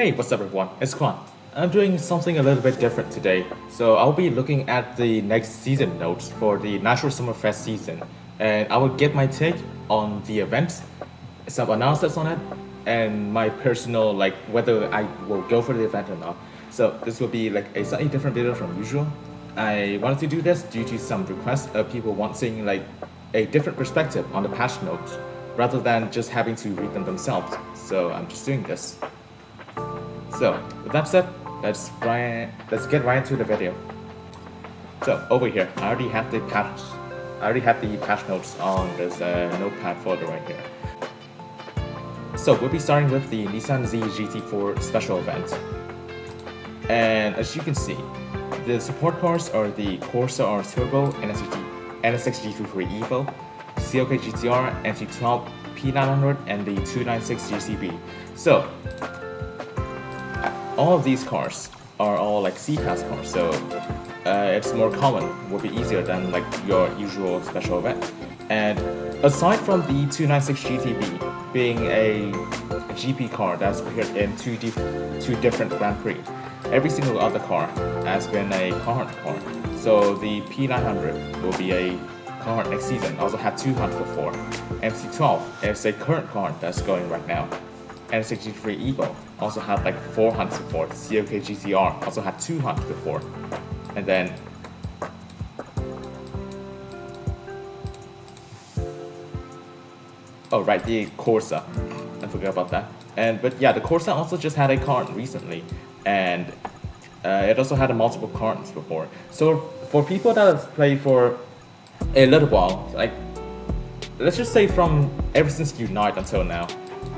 Hey, what's up everyone? It's Quan. I'm doing something a little bit different today. So I'll be looking at the next season notes for the Nitro Summer Fest season. And I will get my take on the event, some analysis on it, and my personal, like, whether I will go for the event or not. So this will be like a slightly different video from usual. I wanted to do this due to some requests of people wanting like a different perspective on the patch notes, rather than just having to read them themselves. So I'm just doing this. So with that said, let's get right into the video. So over here, I already have the patch notes on this notepad folder right here. So we'll be starting with the Nissan Z GT4 special event. And as you can see, the support cars are the Corsa R Turbo, NSX GT3 Evo, CLK GTR, NT12 P900, and the 296 GCB. So all of these cars are all like C-Class cars, so it's more common, will be easier than like your usual special event. And aside from the 296 GTB being a GP car that's appeared in two different Grand Prix, every single other car has been a Carhartt car. So the P900 will be a Carhartt next season, also had 2 hunts before. MC12 is a current car that's going right now. NSX GT3 Evo also had like 4 hunts before. CLK GTR also had 2 hunts before. And then oh right, the Corsa, I forgot about that. But yeah, the Corsa also just had a car recently, and it also had multiple cars before. So for people that have played for a little while, like let's just say from ever since Unite until now,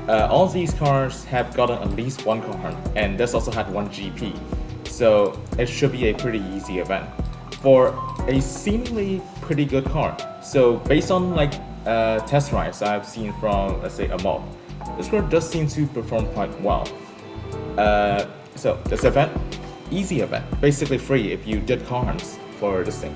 all these cars have gotten at least 1 car, and this also had 1 GP. So it should be a pretty easy event for a seemingly pretty good car. So based on like test rides I've seen from, let's say, a mob, this car does seem to perform quite well. So this event, easy event, basically free if you did car hunts for this thing.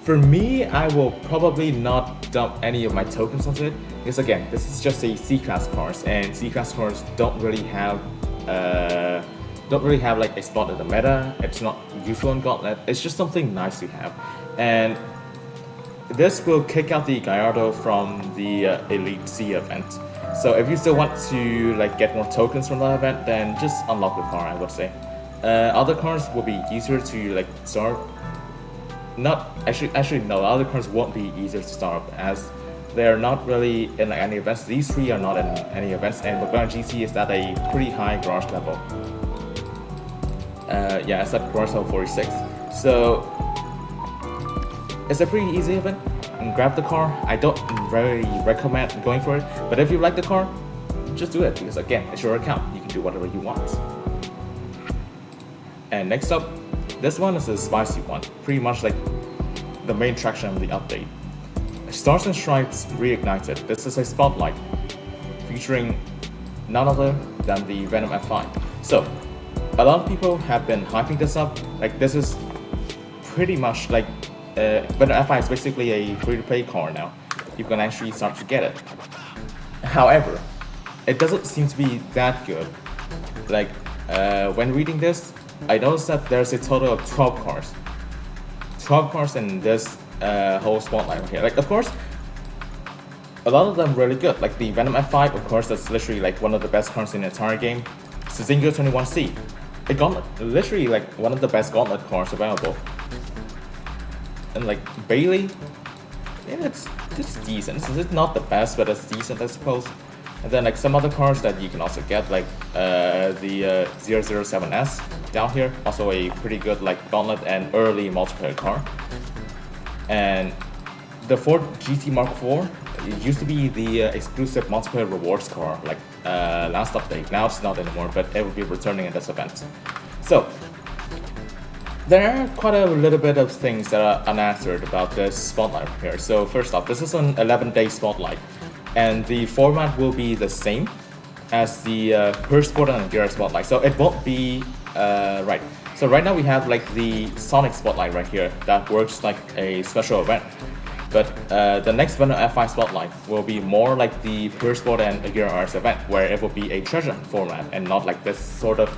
For me, I will probably not dump any of my tokens onto it, because again, this is just a C-Class cars, and C-Class cars don't really have like a spot in the meta. It's not useful in Gauntlet. It's just something nice to have, and this will kick out the Gallardo from the Elite C event. So if you still want to like get more tokens from that event, then just unlock the car, I would say. Other cars will be easier to like start. Not actually no, other cars won't be easier to start up, as they're not really in like any events. These 3 are not in any events, and Bugatti GT is at a pretty high garage level. Yeah, it's at garage level 46. So it's a pretty easy event. And grab the car. I don't really recommend going for it, but if you like the car, just do it, because again, it's your account. You can do whatever you want. And next up, this one is a spicy one, pretty much like the main traction of the update. Stars and Stripes Reignited. This is a spotlight featuring none other than the Venom F5. So a lot of people have been hyping this up. Like this is pretty much like Venom F5 is basically a free-to-play car now. You can actually start to get it. However, it doesn't seem to be that good. Like when reading this, I noticed that there's a total of 12 cars. 12 cars in this whole spotlight right here. Like, of course, a lot of them really good. Like the Venom F5, of course, that's literally like one of the best cars in the entire game. Czinger 21C, a gauntlet, literally like one of the best gauntlet cars available. And like Bailey, yeah, it's decent. It's not the best, but it's decent, I suppose. And then like some other cars that you can also get, like the 007S down here, also a pretty good like gauntlet and early multiplayer car. And the Ford GT Mark IV, it used to be the exclusive multiplayer rewards car, like last update. Now it's not anymore, but it will be returning in this event. So there are quite a little bit of things that are unanswered about this spotlight here. So first off, this is an 11-day spotlight, and the format will be the same as the per sport and gear spotlight. So it won't be right. So right now we have like the Sonic spotlight right here that works like a special event. But the next Venom F5 Spotlight will be more like the Pure Sport and Agera RS event, where it will be a treasure hunt format and not like this sort of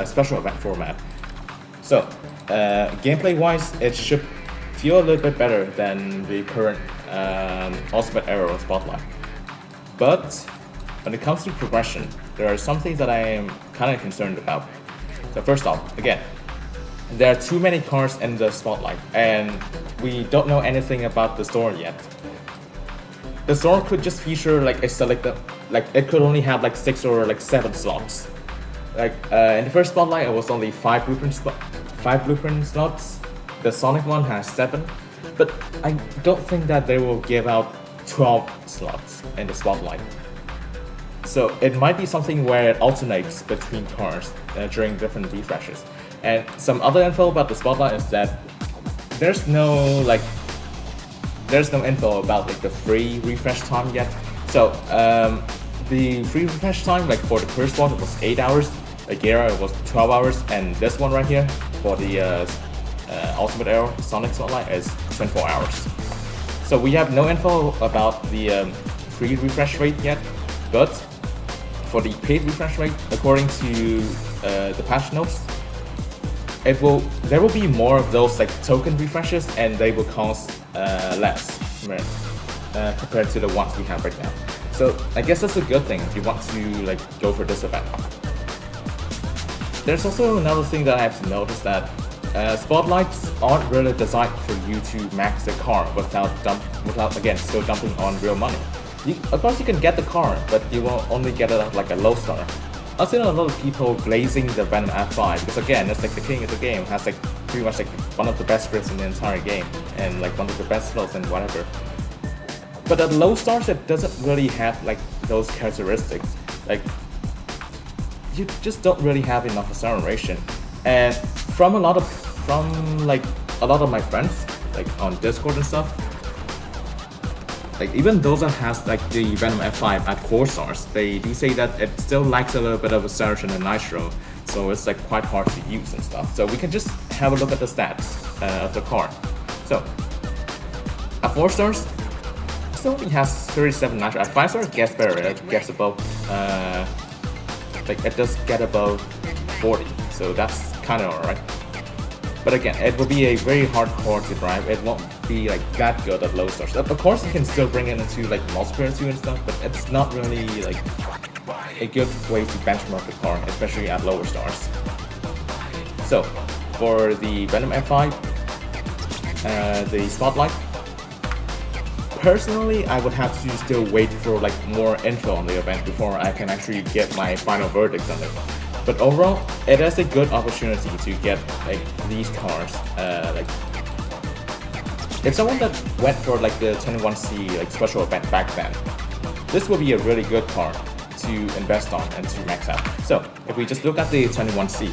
special event format. So gameplay-wise, it should feel a little bit better than the current Ultimate Era Spotlight. But when it comes to progression, there are some things that I am kind of concerned about. So first off, again, there are too many cars in the Spotlight, and we don't know anything about the store yet. The store could just feature like a selected, like it could only have like 6 or like 7 slots. Like in the first Spotlight, it was only 5 blueprint slots. The Sonic one has 7, but I don't think that they will give out 12 slots in the Spotlight. So it might be something where it alternates between cars during different refreshes. And some other info about the Spotlight is that there's no info about like the free refresh time yet. So the free refresh time, like for the first one, it was 8 hours. Agera, it was 12 hours, and this one right here for the Ultimate Era Sonic Spotlight is 24 hours. So we have no info about the free refresh rate yet, but for the paid refresh rate, according to the patch notes, there will be more of those like token refreshes, and they will cost less compared to the ones we have right now. So I guess that's a good thing if you want to like go for this event. There's also another thing that I have to notice, that spotlights aren't really designed for you to max the car without again still dumping on real money. Of course you can get the car, but you will only get it at like a low star. I've seen a lot of people glazing the Venom F5 because again, it's like the king of the game, has like pretty much like one of the best grips in the entire game and like one of the best flows and whatever. But at low stars, it doesn't really have like those characteristics. Like you just don't really have enough acceleration. And from a lot of my friends, like on Discord and stuff, like even those that has like the Venom F5 at 4 stars, they do say that it still lacks a little bit of acceleration in Nitro, so it's like quite hard to use and stuff. So we can just have a look at the stats of the car. So at 4 stars, it still only has 37 Nitro. At 5 stars, it gets better. It gets above, like it does get above 40. So that's kind of alright. But again, it will be a very hard car to drive. It won't be like that good at low stars. Of course, you can still bring it into like multiplayer too and stuff, but it's not really like a good way to benchmark the car, especially at lower stars. So for the Venom F5, the Spotlight, personally, I would have to still wait for like more info on the event before I can actually get my final verdict on it. But overall, it is a good opportunity to get like these cars. Like, if someone that went for like the 21C like special event back then, this will be a really good car to invest on and to max out. So if we just look at the 21C,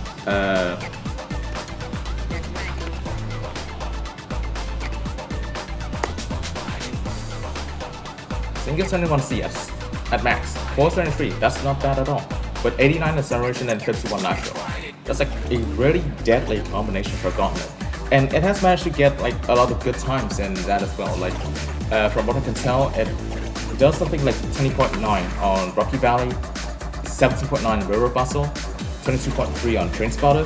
single 21C at max 473. That's not bad at all. With 89 acceleration and 51 nitro. That's like a really deadly combination for Gauntlet. And it has managed to get like a lot of good times in that as well. Like from what I can tell, it does something like 20.9 on Rocky Valley, 17.9 on River Bustle, 22.3 on Train Spotter,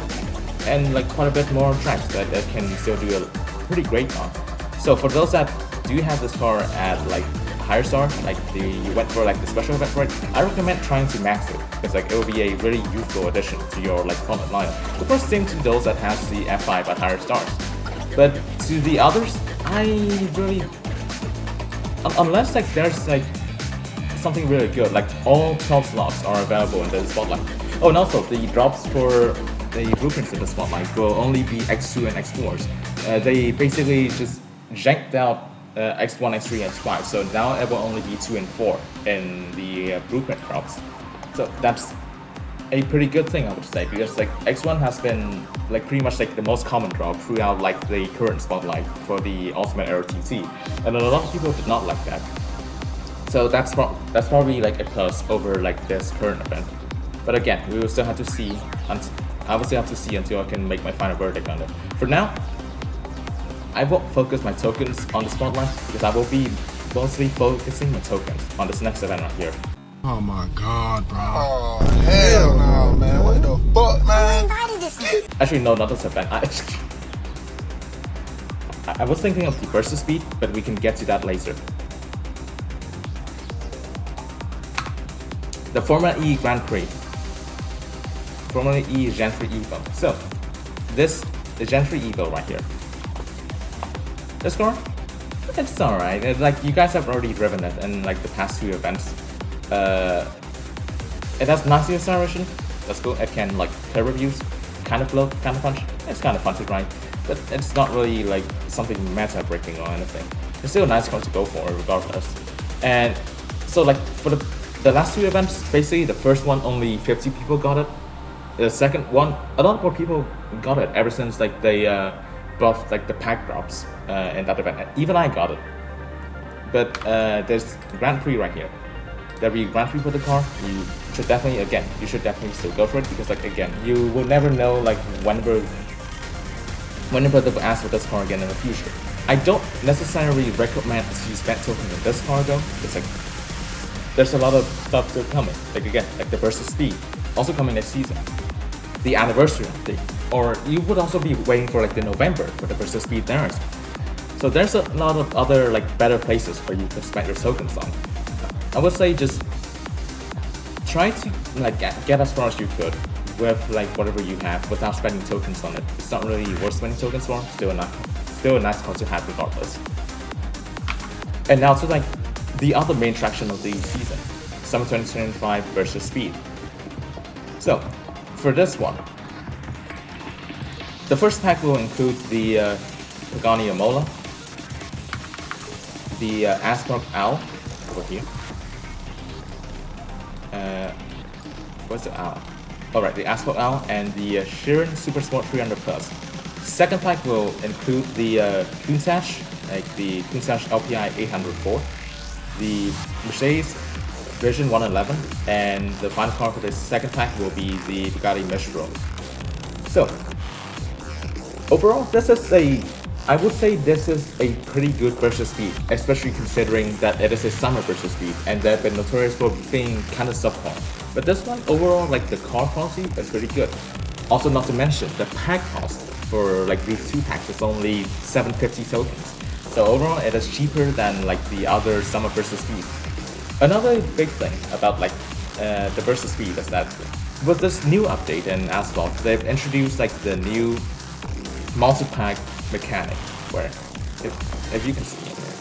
and like quite a bit more on tracks that it can still do a pretty great on. So for those that do have this car at like higher star, like you went for like the special event for it, I recommend trying to max it, because like it will be a really useful addition to your like Gauntlet lineup. Of course, same to those that has the F5 at higher stars. But to the others, I really, unless like there's like something really good, like all 12 slots are available in the Spotlight. Oh, and also the drops for the blueprints in the Spotlight will only be X2 and X4s. They basically just janked out X1, X3, X5, so now it will only be 2 and 4 in the blueprint drops. So that's a pretty good thing, I would say, because like X1 has been like pretty much like the most common drop throughout like the current Spotlight for the Ultimate Era TT, and a lot of people did not like that. So that's probably like a plus over like this current event. But again, we will still have to see. I will still have to see until I can make my final verdict on it. For now, I won't focus my tokens on the spotlight because I will be mostly focusing my tokens on this next event right here. Oh my god, bro. Oh, hell no, man. What the fuck, man? Actually, no, not this event. I was thinking of the burst speed, but we can get to that later. The Formula E Grand Prix. Formula E Gen 3 Evo. So, this is Gen 3 Evo right here. This car, it's alright. Like, you guys have already driven it in like the past 2 events. It has nice acceleration. That's cool. It can like curve reviews, kind of float, kind of punch. It's kind of fun to ride, but it's not really like something meta breaking or anything. It's still a nice car to go for regardless. And so like for the last 2 events, basically the first one only 50 people got it. The second one, a lot more people got it ever since like they buffed like the pack drops in that event. Even I got it. But there's Grand Prix right here. There'll be a Grand Prix for the car. You should definitely still go for it because like again, you will never know like whenever they will ask for this car again in the future. I don't necessarily recommend to spend tokens on this car though. It's like there's a lot of stuff still coming. Like again, like the burst of speed also coming next season. The anniversary update, or you would also be waiting for like the November for the burst of speed there. So there's a lot of other like better places where you can spend your tokens on. I would say just try to like get as far as you could with like whatever you have without spending tokens on it. It's not really worth spending tokens for. Still a nice car to have regardless. And now to like the other main traction of the season, Summer 2025 versus Speed. So for this one, the first pack will include the Pagani Imola, the Aspark Owl over here. What's the Owl? Alright, the Asphalt Owl and the Chiron Super Sport 300 Plus. Second pack will include the Countach, like the Countach LPI 804, the Mercedes Vision 111, and the final car for this second pack will be the Bugatti Mistral. So, overall, I would say this is a pretty good versus speed, especially considering that it is a summer versus speed and they've been notorious for being kind of subpar. But this one, overall, like the car quality is pretty good. Also, not to mention, the pack cost for like these 2 packs is only 750 tokens. So overall, it is cheaper than like the other summer versus speed. Another big thing about like the versus speed is that with this new update in Asphalt, they've introduced like the new multi-pack mechanic, where if you can see it here,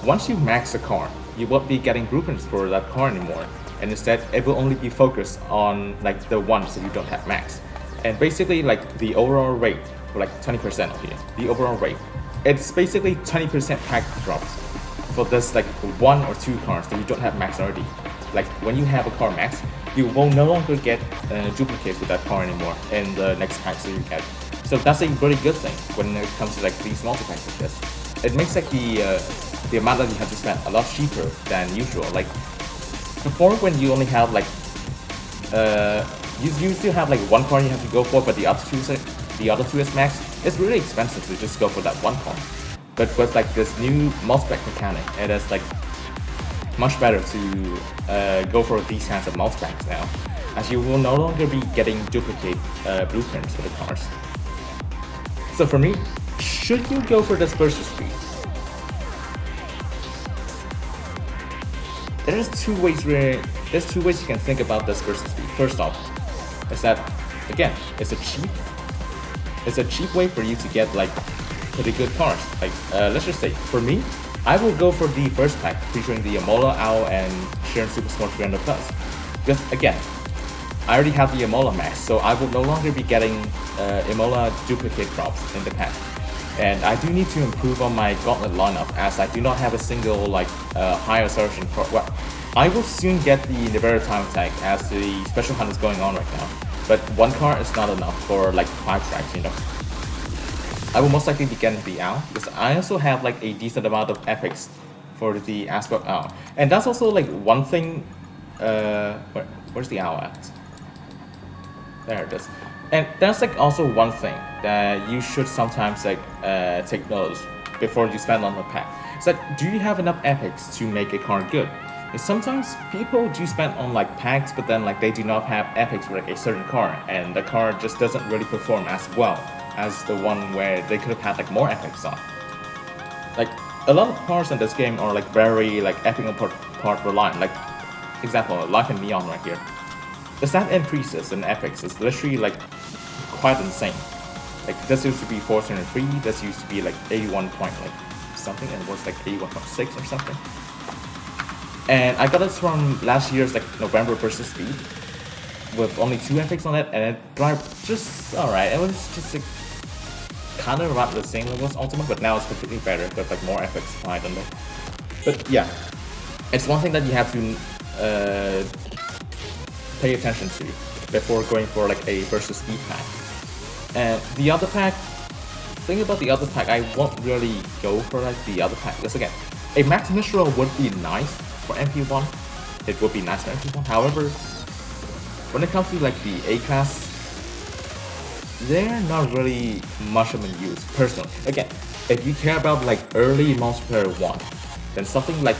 once you max a car, you won't be getting blueprints for that car anymore, and instead it will only be focused on like the ones that you don't have max. And basically like the overall rate for like 20% of here, the overall rate, it's basically 20% pack drops for this like 1 or 2 cars that you don't have max already. Like when you have a car max, you will no longer get duplicates with that car anymore in the next packs that you get. So that's a really good thing when it comes to like these multi-packs like this. It makes like the amount that you have to spend a lot cheaper than usual. Like before, when you only have like you still have like 1 car you have to go for, but the other two is max. It's really expensive to just go for that 1 car. But with like this new multi-pack mechanic, it is like much better to go for these kinds of multi-packs now, as you will no longer be getting duplicate blueprints for the cars. So for me, should you go for this versus speed? There's two ways you can think about this versus speed. First off, is that again, it's a cheap way for you to get like pretty good cars. Like let's just say, for me, I will go for the first pack featuring the Imola, Owl, and Chiron Super Sport 300 Plus. Because again, I already have the Imola max, so I will no longer be getting Imola duplicate drops in the pack. And I do need to improve on my gauntlet lineup, as I do not have a single like high acceleration car. Well, I will soon get the Nevera time attack as the special hunt is going on right now. But 1 car is not enough for like 5 tracks, you know. I will most likely be getting the Owl, because I also have like a decent amount of epics for the Aspark Owl. And that's also like one thing, where's the Owl at? There it is. And that's like also one thing that you should sometimes like take notice before you spend on the pack. It's like, do you have enough epics to make a car good? And sometimes people do spend on like packs, but then like they do not have epics for like a certain car, and the car just doesn't really perform as well as the one where they could have had like more epics on. Like a lot of cars in this game are like very like epic and part reliant. Like example, like a Neon right here. The stat increases in epics is literally like quite insane. Like this used to be 403, this used to be like 81 point like something, and it was like 81.6 or something. And I got this from last year's like November versus Speed with only 2 epics on it, and it drive just alright. It was just like kind of about the same level as Ultimate, but now it's completely better with like more epics applied on it. But yeah, it's one thing that you have to pay attention to before going for like a versus Speed pack. And the other pack, think about the other pack, I won't really go for like the other pack, because again, a Max Mistral would be nice for MP1, it would be nice for MP1, however, when it comes to like the A-Class, they're not really much of a use, personally. Again, if you care about like early multiplayer 1, then something like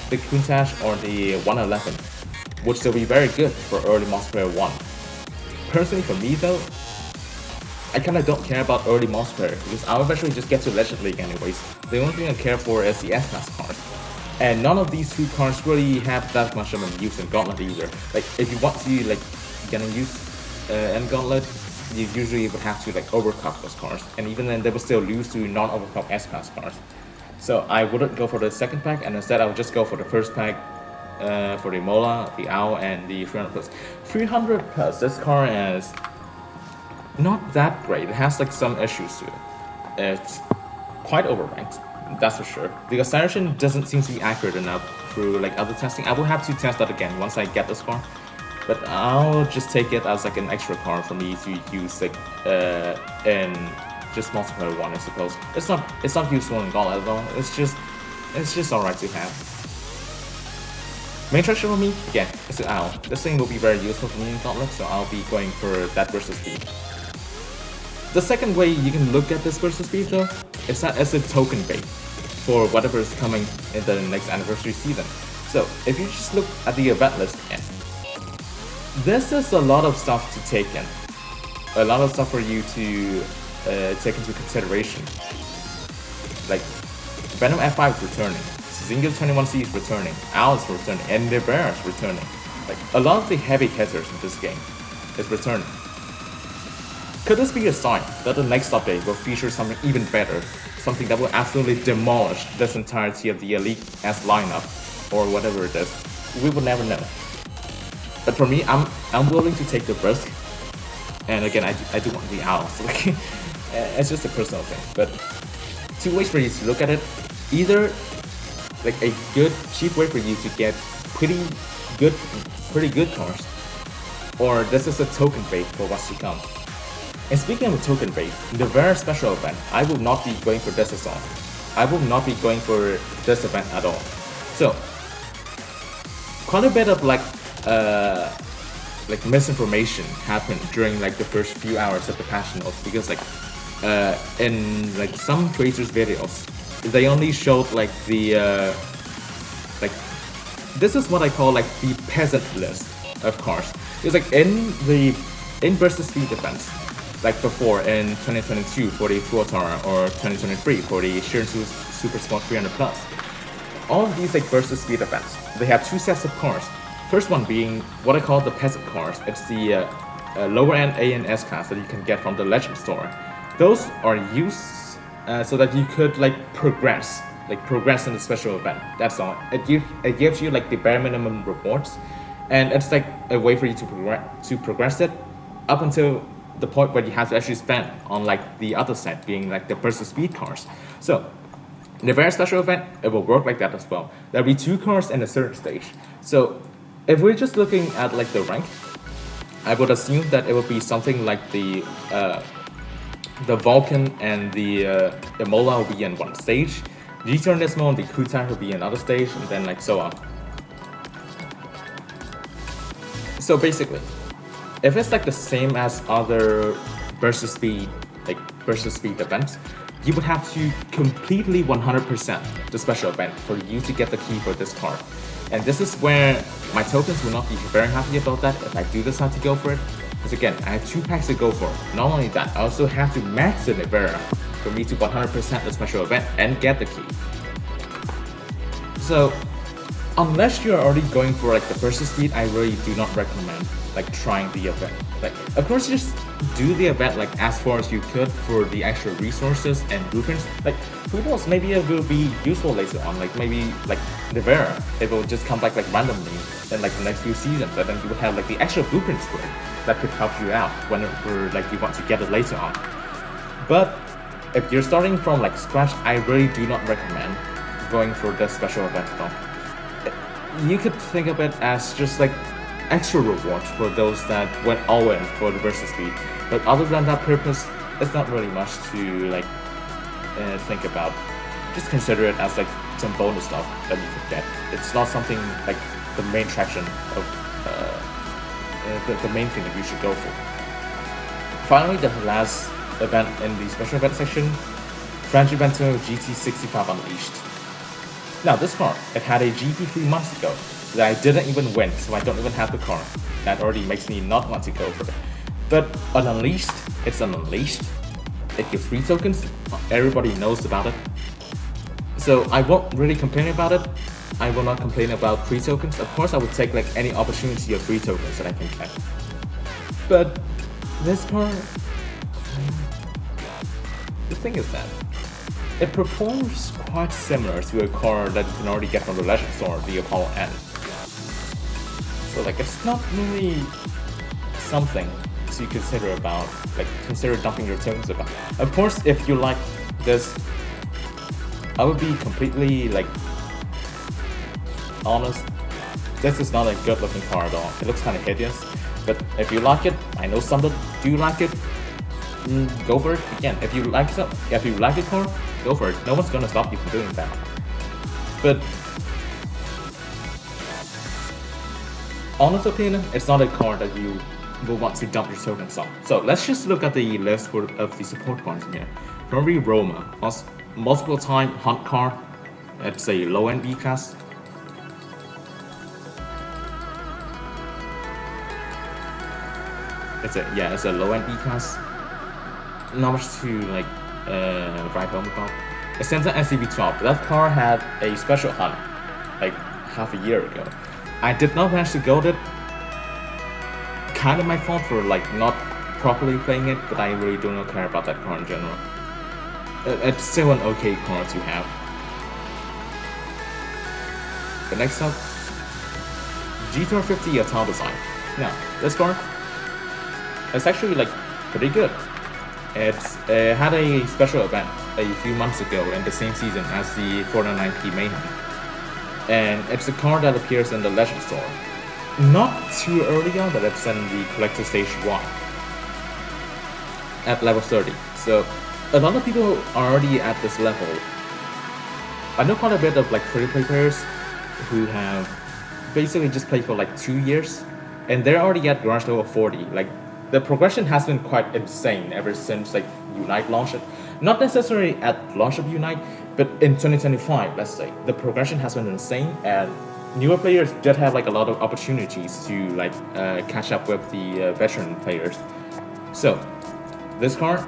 the Countach or the 111 would still be very good for early multiplayer 1. Personally for me though, I kinda don't care about early multiplayer because I'll eventually just get to Legend League anyways. The only thing I care for is the S-Class cars. And none of these 2 cars really have that much of a use in Gauntlet either. Like if you want to like get a use in Gauntlet, you usually would have to like overclock those cars. And even then they would still lose to non-overclock S-Class cars. So I wouldn't go for the second pack, and instead I would just go for the first pack for the Mola, the Owl, and the 300 plus. 300 plus, this car is not that great. It has like some issues to it. It's quite overranked, that's for sure. The acceleration doesn't seem to be accurate enough through like other testing. I will have to test that again once I get this car. But I'll just take it as like an extra car for me to use like in just multiplayer 1, I suppose. It's not useful in Gauntlet at all. It's just alright to have. Main attraction for me, again, is the Owl. This thing will be very useful for me in Gauntlet, so I'll be going for that versus Speed. The second way you can look at this versus Speed though, is that as a token bait for whatever is coming in the next anniversary season. So if you just look at the event list again, this is a lot of stuff to take in. A lot of stuff for you to take into consideration. Like Venom F5 is returning, Czinger 21C is returning, Owl is returning, and Nevera is returning. Like a lot of the heavy hitters in this game is returning. Could this be a sign that the next update will feature something even better? Something that will absolutely demolish this entirety of the Elite S lineup, or whatever it is? We will never know. But for me, I'm willing to take the risk. And again, I do want the Owl, so like, it's just a personal thing. But 2 ways for you to look at it. Either like a good, cheap way for you to get pretty good cars, or this is a token bait for what's to come. And speaking of a token bait, the very special event, I will not be going for this at all. I will not be going for this event at all. So, quite a bit of like misinformation happened during like the first few hours of the patch notes, because like in like some creators' videos, they only showed like the like this is what I call like the peasant list of cars. It's like in versus Speed events. Like before in 2022 for the Kubota, or 2023 for the Shandy Super Sport 300 Plus. All of these like versus Speed events, they have 2 sets of cars. First one being what I call the peasant cars. It's the lower end A and S class that you can get from the Legend store. Those are used so that you could like progress in the special event. That's all. It gives you like the bare minimum rewards, and it's like a way for you to progress it up until the point where you have to actually spend on like the other set, being like the versus Speed cars. So in the very special event, it will work like that as well. There'll be 2 cars in a certain stage. So if we're just looking at like the rank, I would assume that it would be something like the Vulcan and the Imola will be in one stage, G-Turismo and the Countach will be in another stage, and then like so on. So basically, if it's like the same as other burst speed events, you would have to completely 100% the special event for you to get the key for this car. And this is where my tokens will not be very happy about that if I do decide to go for it. Because again, I have 2 packs to go for. Not only that, I also have to max the Nevera for me to 100% the special event and get the key. So unless you're already going for like the burst speed, I really do not recommend like trying the event. Like, of course, just do the event like as far as you could for the extra resources and blueprints. Like, who knows, maybe it will be useful later on. Like maybe like Nevera, it will just come back like randomly in like the next few seasons, and then you will have like the extra blueprints for it that could help you out whenever like you want to get it later on. But if you're starting from like scratch, I really do not recommend going for the special event at all. You could think of it as just like extra rewards for those that went all in for the burst speed. But other than that purpose, it's not really much to like think about. Just consider it as like some bonus stuff that you could get. It's not something like the main traction of the main thing that you should go for. Finally, the last event in the special event section, Frangivento GT65 Unleashed. Now this car, it had a GP 3 months ago that I didn't even win, so I don't even have the car. That already makes me not want to go for it. But on Unleashed, it's an Unleashed. It gives free tokens, everybody knows about it. So I won't really complain about it. I will not complain about free tokens. Of course, I would take like any opportunity of free tokens that I can get. But this car, the thing is that it performs quite similar to a car that you can already get from the Legend Store, the Apollo N. So like it's not really something to consider about, like consider dumping your tokens about. Of course, if you like this, I would be completely like honest, this is not a good looking car at all. It looks kind of hideous, but if you like it, I know some that do like it, go for it. Again, if you like the car, go for it. No one's gonna stop you from doing that. But honest opinion, it's not a car that you will want to dump your tokens on. So let's just look at the list of the support cars in here. Ferrari Roma, multiple time hunt car. It's a low end B class. It's a low end B class. Not much to like write home about. A Senza SCV12. That car had a special hunt like half a year ago. I did not manage to go it. Kind of my fault for like not properly playing it, but I really do not care about that car in general. It's still an okay car to have. But next up, GT50 Yatal design. Now, this car, it's actually like pretty good. It had a special event a few months ago in the same season as the 499P Mayhem. And it's a car that appears in the Legend Store. Not too early on, but it's in the Collector Stage 1 at level 30. So a lot of people are already at this level. I know quite a bit of like free-to-play players who have basically just played for like 2 years, and they're already at garage level 40. Like the progression has been quite insane ever since like Unite launched it. Not necessarily at launch of Unite, but in 2025, let's say, the progression has been insane, and newer players did have like a lot of opportunities to like catch up with the veteran players. So this car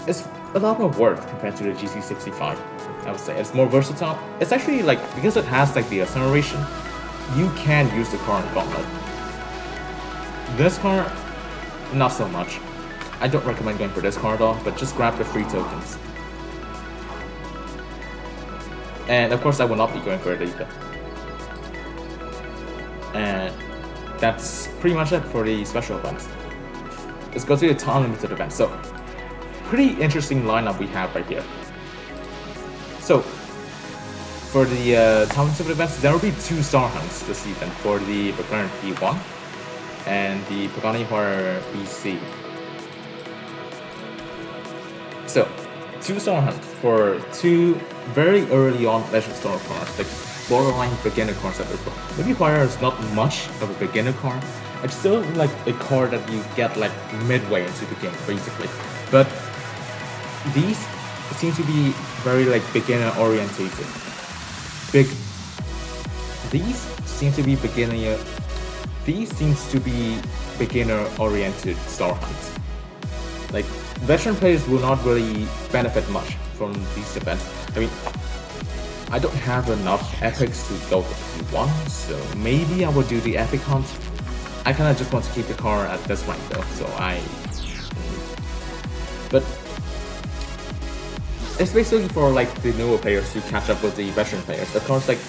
is a lot more worth compared to the GT65. I would say it's more versatile. It's actually like, because it has like the acceleration, you can use the car in Gauntlet. This car, not so much. I don't recommend going for this car at all, but just grab the free tokens. And of course I will not be going for it either. And that's pretty much it for the special events. Let's go to the time limited event. So, pretty interesting lineup we have right here. So, for the time limited events, there will be 2 star hunts this season for the McLaren P1 and the Pagani Huayra BC. So, 2 star hunts for 2 very early on Legend Store cars, like borderline beginner cars at the front. Maybe Huayra is not much of a beginner car, It's still like a car that you get like midway into the game, basically. But these seem to be very like beginner orientated. These seems to be beginner oriented star hunts. Like veteran players will not really benefit much from these events. I mean, I don't have enough epics to go to one, so maybe I will do the epic hunt. I kinda just want to keep the car at this rank though, but it's basically for like the newer players to catch up with the veteran players. Of course, like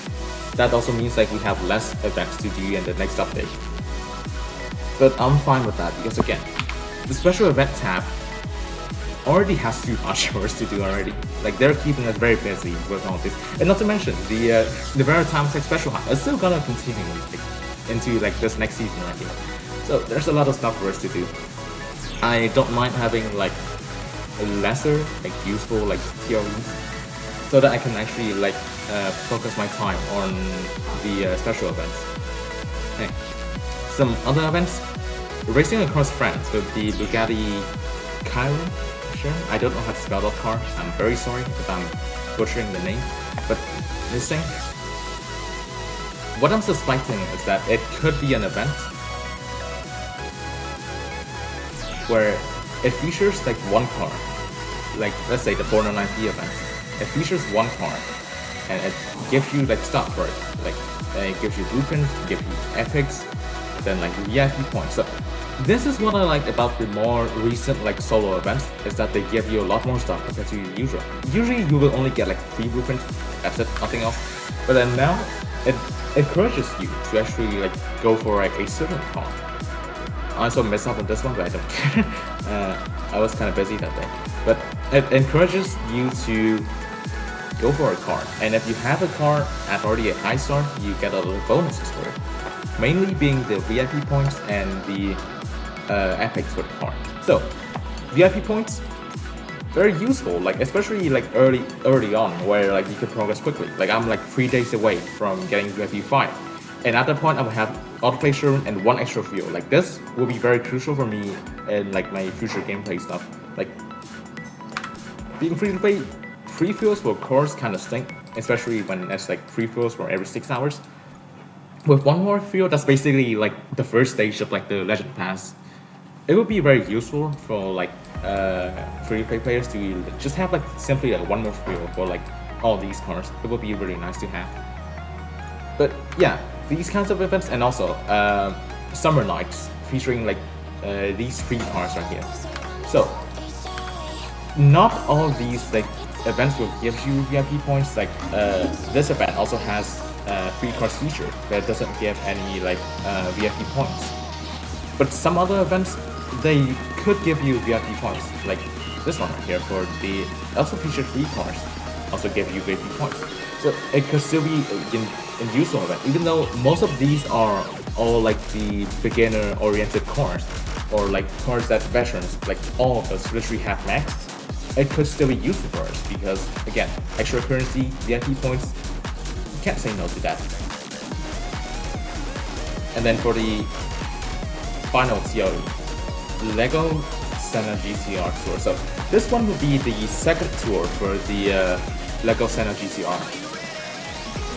that also means like we have less events to do in the next update. But I'm fine with that because again, the special event tab already has too much for us to do already. Like they're keeping us very busy with all this, and not to mention the Nevera Time Tech Special Hunt is still gonna continue into like this next season right here. So there's a lot of stuff for us to do. I don't mind having like a lesser like useful like theories, so that I can actually like focus my time on the special events. Hey, some other events: racing across France with the Bugatti Chiron. Sure, I don't know how to spell that car. I'm very sorry if I'm butchering the name, but this thing. What I'm suspecting is that it could be an event where it features like one car, like let's say the 409P event. It features one car, and it gives you like stuff for it. Like it gives you blueprints, gives you epics, then like VIP points. So this is what I like about the more recent like solo events, is that they give you a lot more stuff compared to usual. Usually you will only get like 3 blueprints, that's it, nothing else. But then now it encourages you to actually like go for like a certain car. I also messed up on this one, but I don't care. I was kind of busy that day. But it encourages you to go for a car, and if you have a car at already a high start, you get a little bonuses for it. Mainly being the VIP points and the epics for the car. So VIP points, very useful, like especially like early on, where like you can progress quickly. Like I'm like 3 days away from getting VIP 5, and at that point I will have autoplay showroom and 1 extra fuel. Like this will be very crucial for me in like my future gameplay stuff. Like being free to play, free fuels for cars kind of stink, especially when it's like free fuels for every 6 hours. With 1 more fuel, that's basically like the first stage of like the Legend Pass. It would be very useful for like free-to-play players to just have like simply like 1 more fuel for like all these cars. It would be really nice to have. But yeah, these kinds of events, and also summer nights featuring like these 3 cars right here. So not all these like events will give you VIP points. Like this event also has free cars feature that doesn't give any like VIP points. But some other events, they could give you VIP points, like this one right here for the also featured free cars, also give you VIP points. So it could still be in useful event, even though most of these are all like the beginner oriented cars, or like cars that veterans, like all of us literally have maxed. It could still be useful for us because again, extra currency, VIP points, you can't say no to that. And then for the final theory, Lego Senna GTR tour. So this one will be the second tour for the Lego Senna GTR.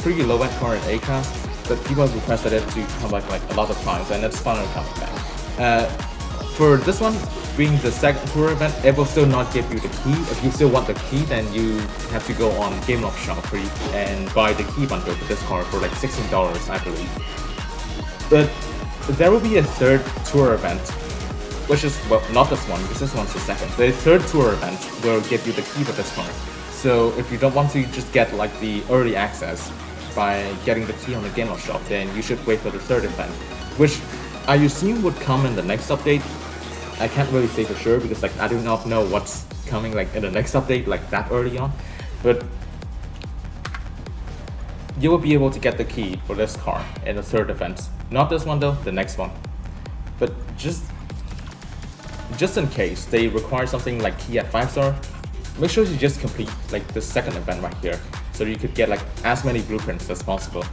Pretty low end car in A class, but people have requested it to come back like a lot of times, and it's finally coming back. For this one, being the second tour event, it will still not give you the key. If you still want the key, then you have to go on Gameloft Shop and buy the key bundle for this car for like $16, I believe. But there will be a third tour event, which is, well, not this one, because this one's the second. The third tour event will give you the key for this car. So if you don't want to just get like the early access by getting the key on the Gameloft Shop, then you should wait for the third event, which I assume would come in the next update. I can't really say for sure because like I do not know what's coming like in the next update like that early on, but you will be able to get the key for this car in the third event. Not this one though, the next one. But just in case they require something like key at 5-star, make sure you just complete like the second event right here, so you could get like as many blueprints as possible.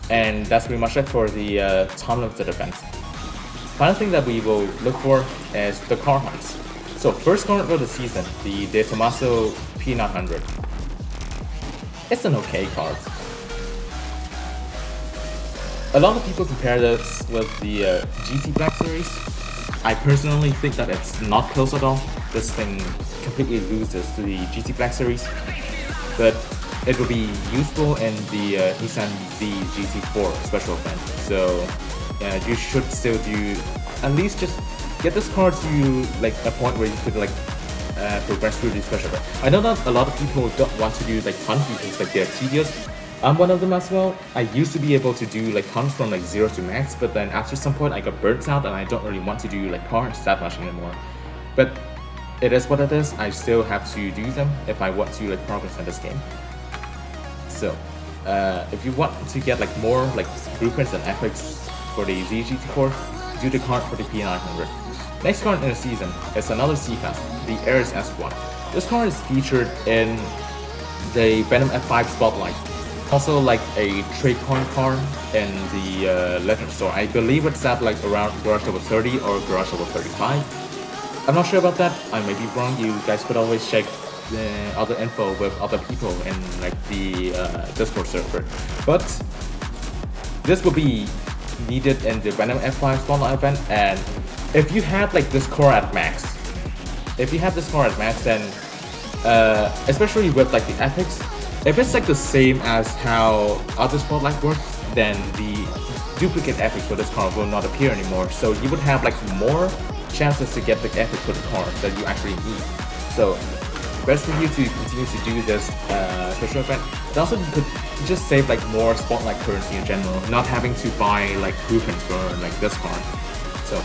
And that's pretty much it for the time limited event. Final thing that we will look for is the car hunts. So first car of the season, the De Tomaso P900. It's an okay card. A lot of people compare this with the GT Black series. I personally think that it's not close at all. This thing completely loses to the GT Black series, but it will be useful in the Nissan Z GT4 special event. So you should still do at least just get this car to like a point where you could like progress through the special event. I know that a lot of people don't want to do like hunts because like they're tedious. I'm one of them as well. I used to be able to do like hunts from like 0 to max, but then after some point I got burnt out and I don't really want to do like cars that much anymore. But it is what it is. I still have to do them if I want to like progress in this game. So if you want to get like more like blueprints and epics for the Z GT4, do the card for the P900. Next card in the season is another C-Class, the Ares S1. This card is featured in the Venom F5 Spotlight. Also like a trade coin card in the Legend store. I believe it's at like around garage level 30 or garage level 35. I'm not sure about that. I may be wrong. You guys could always check the other info with other people in like the Discord server. But this will be needed in the Venom F5 Spotlight event, and if you have like this core at max, then especially with like the epics, if it's like the same as how other Spotlight works, then the duplicate epic for this car will not appear anymore. So you would have like more chances to get the epic for the car that you actually need. So best for you to continue to do this special event. And also you could just save like more Spotlight currency in general, not having to buy like blueprints for like this car. So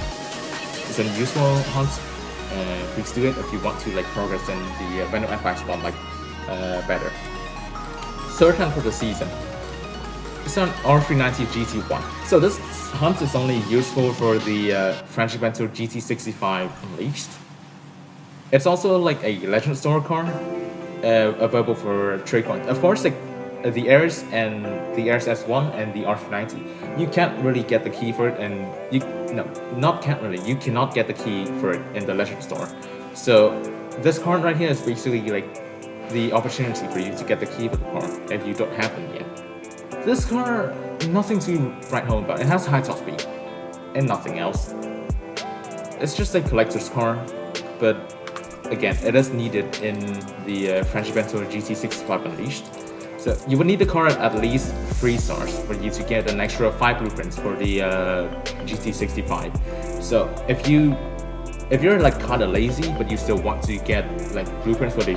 it's a useful hunt. Please do it if you want to like progress in the Venom F5 Spotlight better. Third hunt for the season. It's an R390 GT1. So this hunt is only useful for the Frangivento GT65 Unleashed. It's also like a Legend Store car, available for trade coins. Of course, like the Ares and the Ares S1 and the R390, you can't really get the key for it, and you cannot get the key for it in the Legend Store. So this card right here is basically like the opportunity for you to get the key for the car if you don't have them yet. This car, nothing to write home about. It has high top speed and nothing else. It's just a collector's car, but again, it is needed in the Frangivento GT65 Unleashed. So you would need the car at least 3 stars for you to get an extra 5 blueprints for the GT65. So if you're like kinda lazy but you still want to get like blueprints for the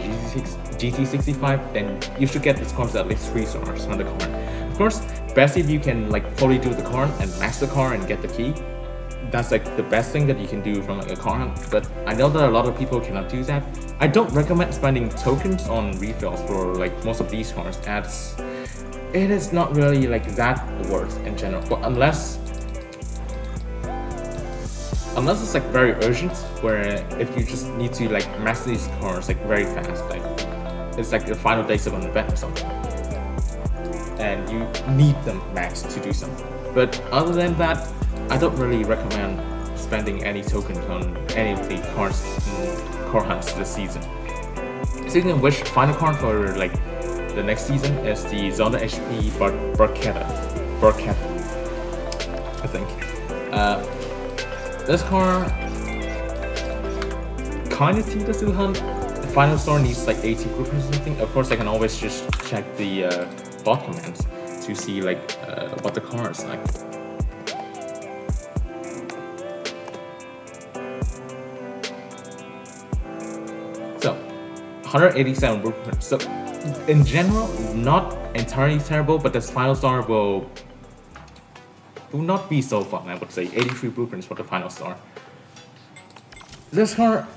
GT65, then you should get this car at least 3 stars on the car. Of course, best if you can like fully do the car and max the car and get the key. That's like the best thing that you can do from like a car hunt, but I know that a lot of people cannot do that. I don't recommend spending tokens on refills for like most of these cars, as it is not really like that worth in general. But unless it's like very urgent, where if you just need to like max these cars like very fast, like it's like the final days of an event or something, and you need them maxed to do something. But other than that, I don't really recommend spending any tokens on any of the cars in car hunts this season. Speaking of which, final card for like the next season is the Zonda HP Barchetta, I think. This car kind of tedious to hunt. The final store needs like 80 blueprints or something. Of course, I can always just check the bot commands to see like what the car is like. So 187 blueprints. So in general, not entirely terrible, but this final star will not be so fun, I would say. 83 blueprints for the final star. This car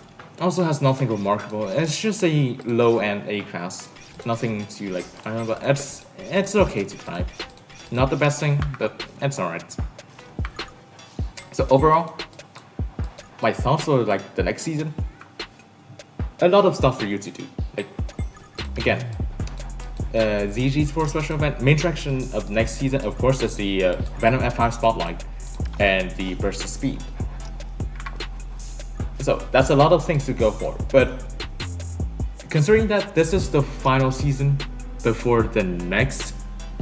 also has nothing remarkable. It's just a low-end A-class. Nothing to like, I don't know, but it's okay to try. Not the best thing, but it's alright. So overall, my thoughts for like the next season, a lot of stuff for you to do. Like, again, Z GT4 special event. Main attraction of next season, of course, is the Venom F5 Spotlight and the burst of speed. So that's a lot of things to go for, but considering that this is the final season before the next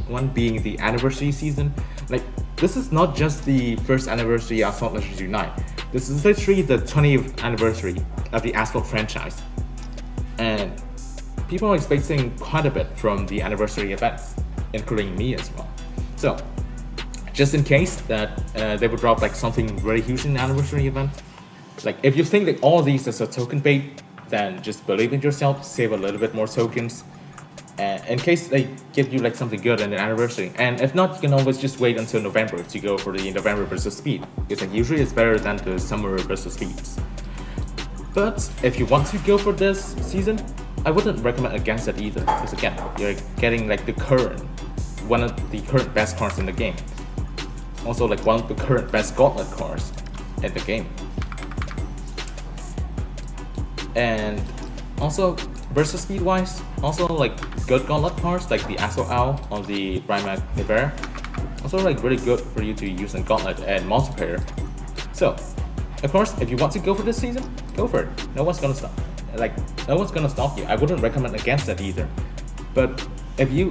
one being the anniversary season, like this is not just the first anniversary of Asphalt Legends Unite. This is literally the 20th anniversary of the Asphalt franchise, and people are expecting quite a bit from the anniversary event, including me as well. So just in case that they would drop like something really huge in the anniversary event, like if you think that all these is a token bait, then just believe in yourself, save a little bit more tokens, in case they give you like something good in the anniversary. And if not, you can always just wait until November to go for the November burst of speed, because like usually it's better than the summer burst of speeds. But if you want to go for this season, I wouldn't recommend against it either, because again, you're getting like one of the current best cards in the game. Also like one of the current best gauntlet cards in the game. And also burst of speed wise, also like good gauntlet cards like the Aspark Owl on the Rimac Nevera. Also like really good for you to use in gauntlet and multiplayer. So of course, if you want to go for this season, go for it. No one's gonna stop. No one's gonna stop you. I wouldn't recommend against that either. But if you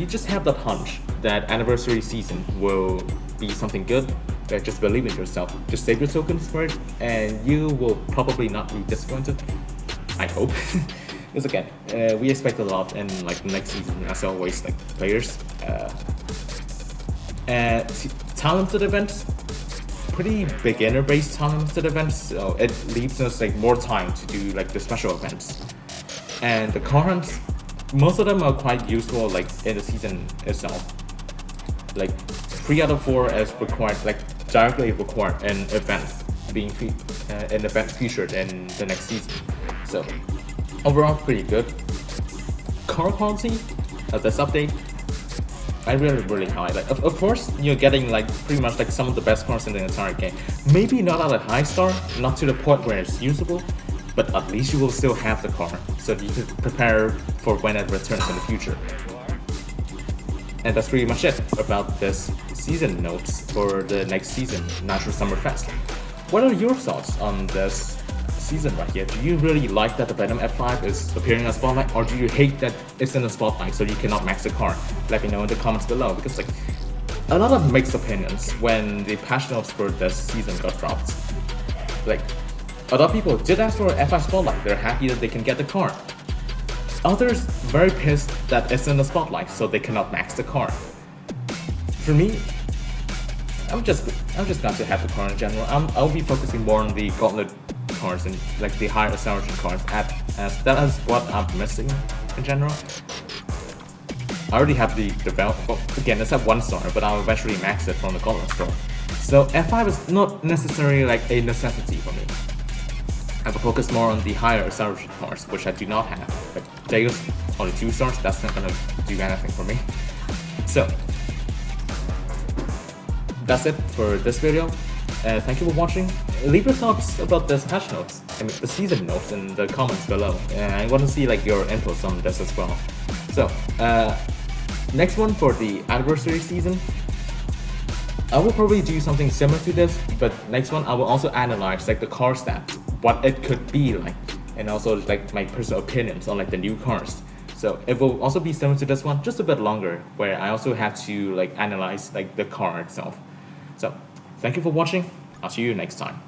just have that hunch that anniversary season will be something good, then just believe in yourself. Just save your tokens for it, and you will probably not be disappointed. I hope. Because again, we expect a lot in like the next season, as always, like players. Talented events, pretty beginner-based talented events, so it leaves us like more time to do like the special events. And the car hunts, most of them are quite useful like in the season itself. Like 3 out of 4 is required, like directly required in events being featured in the next season. So overall, pretty good. Car quality of this update, I really highlight. Of course, you're getting like pretty much like some of the best cars in the entire game. Maybe not at a high star, not to the point where it's usable, but at least you will still have the car, so you can prepare for when it returns in the future. And that's pretty much it about this season notes for the next season, Nitro Summer Fest. What are your thoughts on this season right here? Do you really like that the Venom F5 is appearing in a spotlight, or do you hate that it's in a spotlight so you cannot max the car? Let me know in the comments below, because like a lot of mixed opinions when the patch notes for this season got dropped. Like a lot of people did ask for an F5 spotlight, they're happy that they can get the car. Others very pissed that it's in the spotlight so they cannot max the car. For me, I'm just going to have the car in general. I'll be focusing more on the gauntlet cars and like the higher acceleration cars, as that is what I'm missing in general. I already have the development. Again, it's at 1 star, but I'll eventually max it from the gauntlet store. So F5 is not necessarily like a necessity for me. I will focus more on the higher acceleration cars, which I do not have. Like Deus, only 2 stars, that's not gonna do anything for me. So that's it for this video. Thank you for watching. Leave your thoughts about this patch notes, the season notes, in the comments below. I want to see like your inputs on this as well. So next one for the anniversary season, I will probably do something similar to this, but next one I will also analyze like the car stats, what it could be like, and also like my personal opinions on like the new cars. So it will also be similar to this one, just a bit longer, where I also have to like analyze like the car itself. So thank you for watching. I'll see you next time.